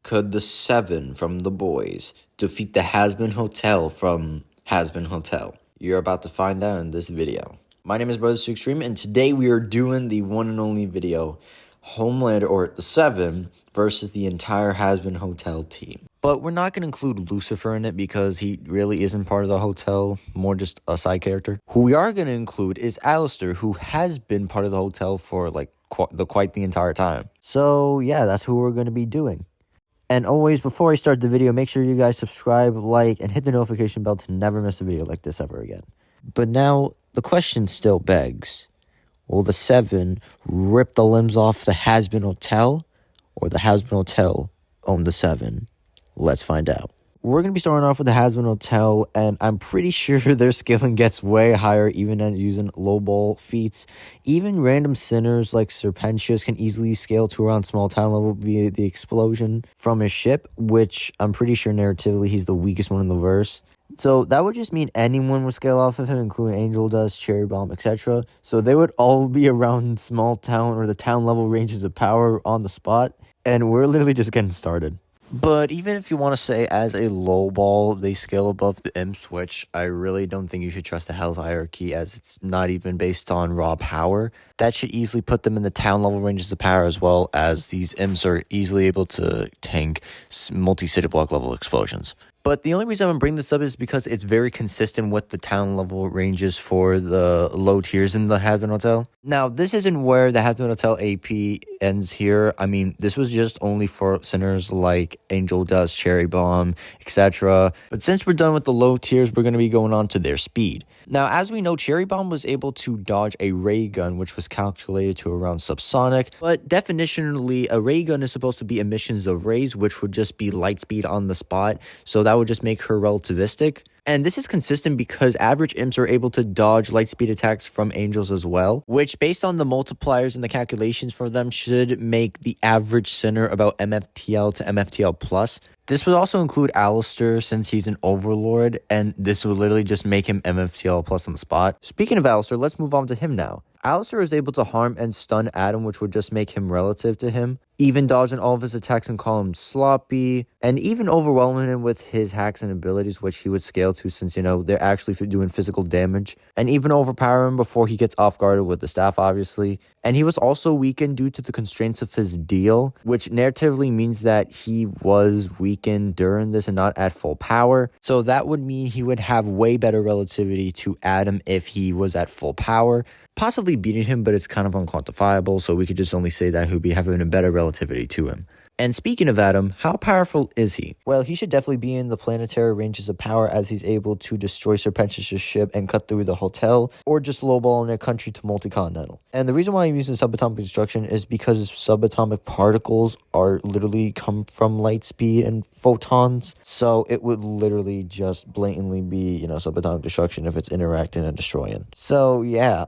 Could the 7 from the boys defeat the Hazbin Hotel from Hazbin Hotel? You're about to find out in this video. My name is Brothers to Extreme, and today we are doing the one and only video, Homeland, or the 7 versus the entire Hazbin Hotel team. But we're not going to include Lucifer in it because he really isn't part of the hotel, more just a side character. Who we are going to include is Alistair, who has been part of the hotel for quite the entire time. So yeah, that's who we're going to be doing. And always, before I start the video, make sure you guys subscribe, like, and hit the notification bell to never miss a video like this ever again. But now, the question still begs, will the 7 rip the limbs off the Hazbin Hotel, or the Hazbin Hotel own the 7? Let's find out. We're going to be starting off with the Hazbin Hotel, and I'm pretty sure their scaling gets way higher even at using lowball feats. Even random sinners like Serpentius can easily scale to around small town level via the explosion from his ship, which I'm pretty sure narratively he's the weakest one in the verse. So that would just mean anyone would scale off of him, including Angel Dust, Cherry Bomb, etc. So they would all be around small town or the town level ranges of power on the spot, and we're literally just getting started. But even if you want to say as a low ball, they scale above the imps, which I really don't think you should trust the Hell's Hierarchy as it's not even based on raw power. That should easily put them in the town level ranges of power, as well as these imps are easily able to tank multi-city block level explosions. But the only reason I'm bringing this up is because it's very consistent with the town level ranges for the low tiers in the Hazbin Hotel. Now, this isn't where the Hazbin Hotel AP ends here. I mean, this was just only for sinners like Angel Dust, Cherry Bomb, etc. But since we're done with the low tiers, we're going to be going on to their speed. Now, as we know, Cherry Bomb was able to dodge a ray gun, which was calculated to around subsonic. But definitionally, a ray gun is supposed to be emissions of rays, which would just be light speed on the spot. So that would just make her relativistic. And this is consistent because average imps are able to dodge light speed attacks from angels as well, which based on the multipliers and the calculations for them should make the average sinner about MFTL to MFTL plus. This would also include Alistair since he's an overlord, and this would literally just make him MFTL plus on the spot. Speaking of Alistair, let's move on to him now. Alistair is able to harm and stun Adam, which would just make him relative to him, even dodging all of his attacks and call him sloppy, and even overwhelming him with his hacks and abilities, which he would scale to since, you know, they're actually doing physical damage, and even overpower him before he gets off guarded with the staff, obviously. And he was also weakened due to the constraints of his deal, which narratively means that he was weakened during this and not at full power. So that would mean he would have way better relativity to Adam if he was at full power. Possibly beating him, but it's kind of unquantifiable, so we could just only say that he'll be having a better relativity to him. And speaking of Adam, how powerful is he? Well, he should definitely be in the planetary ranges of power as he's able to destroy Serpentius' ship and cut through the hotel, or just lowball in their country to multi-continental. And the reason why I'm using subatomic destruction is because subatomic particles are literally come from light speed and photons, so it would literally just blatantly be, you know, subatomic destruction if it's interacting and destroying. So yeah,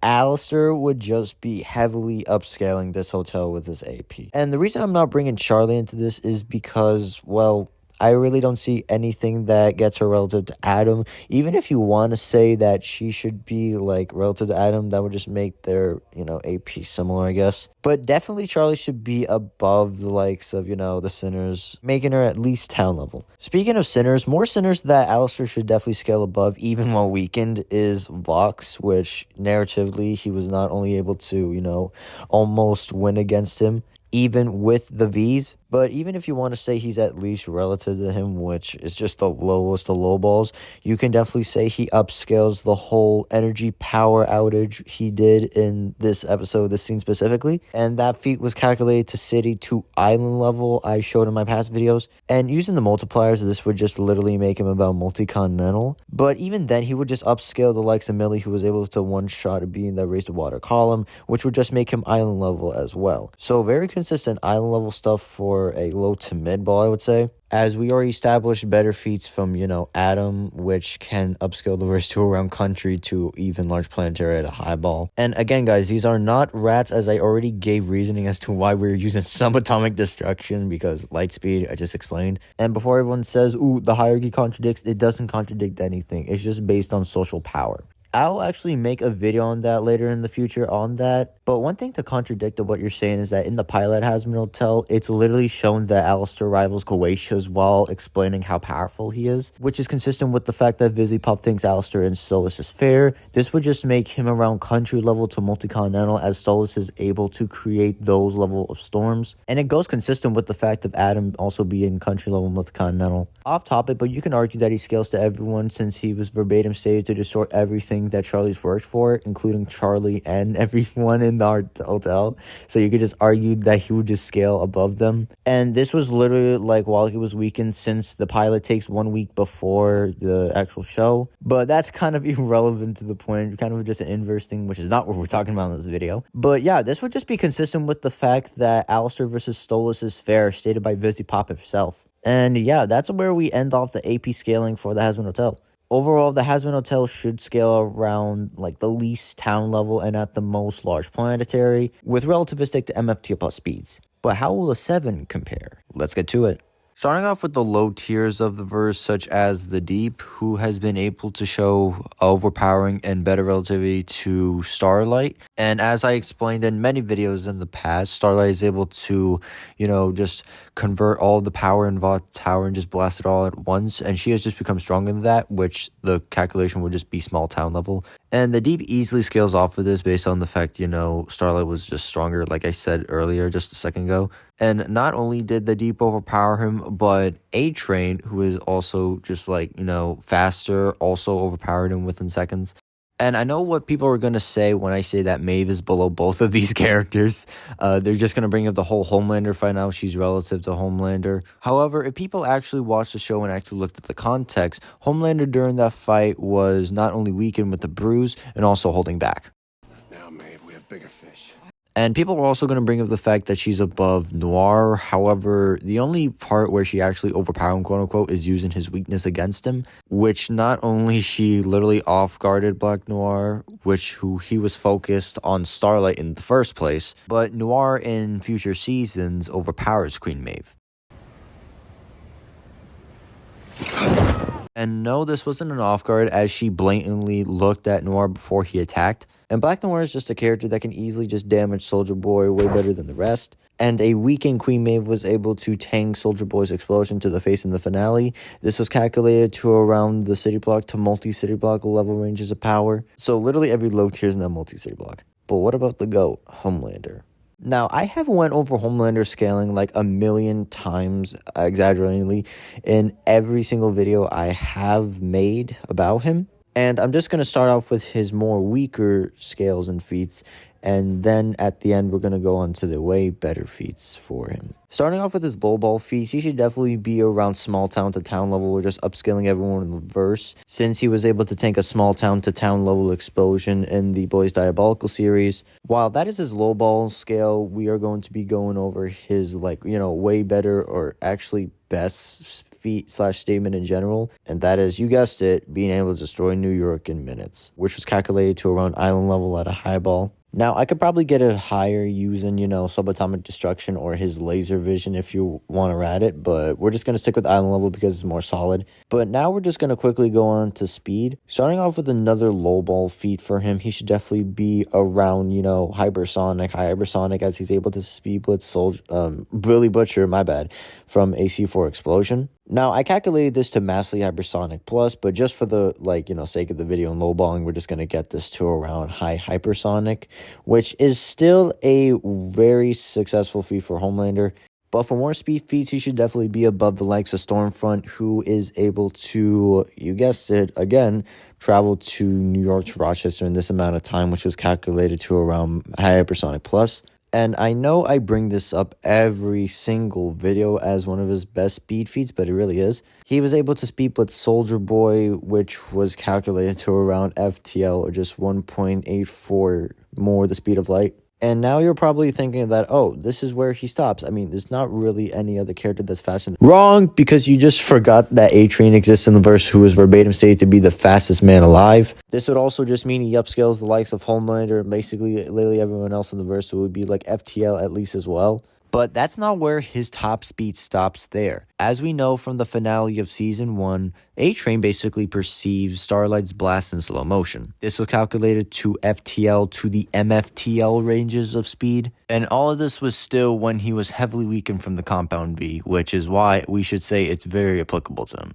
Alistair would just be heavily upscaling this hotel with this AP. And the reason I'm not bringing Charlie into this is because, well, I really don't see anything that gets her relative to Adam. Even if you want to say that she should be, like, relative to Adam, that would just make their, you know, AP similar, I guess. But definitely Charlie should be above the likes of, you know, the sinners, making her at least town level. Speaking of sinners, more sinners that Alistair should definitely scale above, even while weakened, is Vox, which narratively he was not only able to, you know, almost win against him, even with the Vs, but even if you want to say he's at least relative to him, which is just the lowest of low balls, you can definitely say he upscales the whole energy power outage he did in this episode, this scene specifically. And that feat was calculated to city to island level I showed in my past videos. And using the multipliers, this would just literally make him about multi-continental. But even then, he would just upscale the likes of Millie, who was able to one-shot a beam that raised the water column, which would just make him island level as well. So very consistent island level stuff for a low to mid ball, I would say, as we already established better feats from, you know, Adam, which can upscale the verse to around country to even large planetary at a high ball. And again, guys, these are not rats, as I already gave reasoning as to why we're using subatomic destruction, because light speed, I just explained. And before everyone says, ooh, the hierarchy contradicts, it doesn't contradict anything. It's just based on social power. I'll actually make a video on that later in the future on that. But one thing to contradict of what you're saying is that in the pilot Hazbin Hotel, it's literally shown that Alistair rivals Goetia's while explaining how powerful he is, which is consistent with the fact that Pop thinks Alistair and Stolas is fair. This would just make him around country level to multi-continental, as Stolas is able to create those level of storms. And it goes consistent with the fact of Adam also being country level multi-continental. Off topic, but you can argue that he scales to everyone since he was verbatim stated to destroy everything that Charlie's worked for, including Charlie and everyone in the hotel. So you could just argue that he would just scale above them. And this was literally like while he was weakened, since the pilot takes 1 week before the actual show. But that's kind of irrelevant to the point, kind of just an inverse thing, which is not what we're talking about in this video. But yeah, this would just be consistent with the fact that Alistair versus Stolas is fair, stated by Pop himself. And yeah, that's where we end off the AP scaling for the Hazbin Hotel. Overall, the Hazbin Hotel should scale around like the least town level and at the most large planetary, with relativistic to MFT plus speeds. But how will the 7 compare? Let's get to it. Starting off with the low tiers of the verse, such as the Deep, who has been able to show overpowering and better relativity to Starlight. And as I explained in many videos in the past, Starlight is able to, just convert all the power in Vought Tower and just blast it all at once. And she has just become stronger than that, which the calculation would just be small town level. And the Deep easily scales off of this based on the fact, Starlight was just stronger, like I said earlier, just a second ago. And not only did the Deep overpower him, but A-Train, who is also just faster, also overpowered him within seconds. And I know what people are going to say when I say that Maeve is below both of these characters. They're just going to bring up the whole Homelander fight now. She's relative to Homelander. However, if people actually watched the show and actually looked at the context, Homelander during that fight was not only weakened with the bruise and also holding back. Now, Maeve, we have bigger fish. And people are also going to bring up the fact that she's above Noir. However, the only part where she actually overpowered him, quote unquote, is using his weakness against him, which not only she literally off-guarded Black Noir, who he was focused on Starlight in the first place, but Noir in future seasons overpowers Queen Maeve. And no, this wasn't an off-guard, as she blatantly looked at Noir before he attacked. And Black Noir is just a character that can easily just damage Soldier Boy way better than the rest. And a weakened Queen Maeve was able to tank Soldier Boy's explosion to the face in the finale. This was calculated to around the city block to multi-city block level ranges of power. So literally every low tier is in that multi-city block. But what about the GOAT, Homelander? Now, I have went over Homelander scaling like a million times, exaggeratingly, in every single video I have made about him. And I'm just going to start off with his more weaker scales and feats, and then at the end we're going to go on to the way better feats for him. Starting off with his lowball feats, he should definitely be around small town to town level, or just upscaling everyone in the verse, since he was able to tank a small town to town level explosion in the Boys Diabolical series. While that is his lowball scale, we are going to be going over his way better, or actually best feat / statement in general, and that is, you guessed it, being able to destroy New York in minutes, which was calculated to around island level at a highball. Now, I could probably get it higher using, subatomic destruction or his laser vision if you want to rat it, but we're just going to stick with island level because it's more solid. But now we're just going to quickly go on to speed. Starting off with another lowball feat for him, he should definitely be around, hypersonic, as he's able to speed blitz Billy Butcher, from a C4 explosion. Now, I calculated this to massively hypersonic plus, but just for the, sake of the video and lowballing, we're just going to get this to around high hypersonic, which is still a very successful feat for Homelander. But for more speed feats, he should definitely be above the likes of Stormfront, who is able to, you guessed it, again, travel to New York to Rochester in this amount of time, which was calculated to around high hypersonic plus. And I know I bring this up every single video as one of his best speed feats, but it really is. He was able to speed blitz Soldier Boy, which was calculated to around FTL, or just 1.84 more the speed of light. And now you're probably thinking that, oh, this is where he stops. I mean, there's not really any other character that's faster. Wrong, because you just forgot that A-Train exists in the verse, who is verbatim stated to be the fastest man alive. This would also just mean he upscales the likes of Homelander and basically literally everyone else in the verse, who would be like FTL at least as well. But that's not where his top speed stops there. As we know from the finale of Season 1, A-Train basically perceives Starlight's blast in slow motion. This was calculated to FTL to the MFTL ranges of speed. And all of this was still when he was heavily weakened from the Compound V, which is why we should say it's very applicable to him.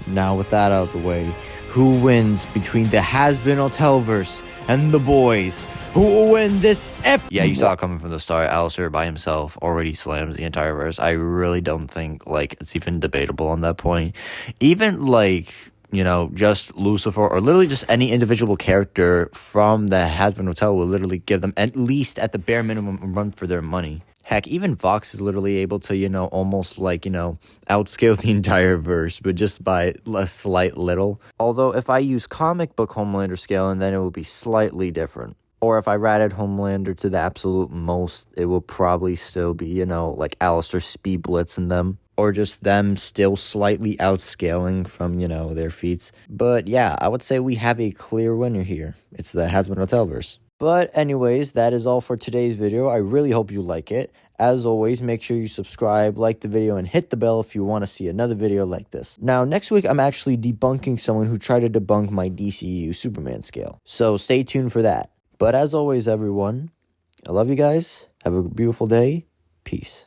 Now with that out of the way, who wins between the Hazbin Hotelverse and the boys? Who will win this Yeah, you saw it coming from the start. Alistair by himself already slams the entire verse. I really don't think, like, it's even debatable on that point. Even, like, you know, just Lucifer or literally just any individual character from the Hazbin Hotel will literally give them at least at the bare minimum a run for their money. Heck, even Vox is literally able to, you know, almost like, you know, outscale the entire verse, but just by a slight little. Although if I use comic book Homelander scaling, then it will be slightly different. Or if I ratted Homelander to the absolute most, it will probably still be, you know, like Alistair speed blitzing them. Or just them still slightly outscaling from, you know, their feats. But yeah, I would say we have a clear winner here. It's the Hazbin Hotelverse. But anyways, that is all for today's video. I really hope you like it. As always, make sure you subscribe, like the video, and hit the bell if you want to see another video like this. Now, next week, I'm actually debunking someone who tried to debunk my DCU Superman scale. So stay tuned for that. But as always, everyone, I love you guys. Have a beautiful day. Peace.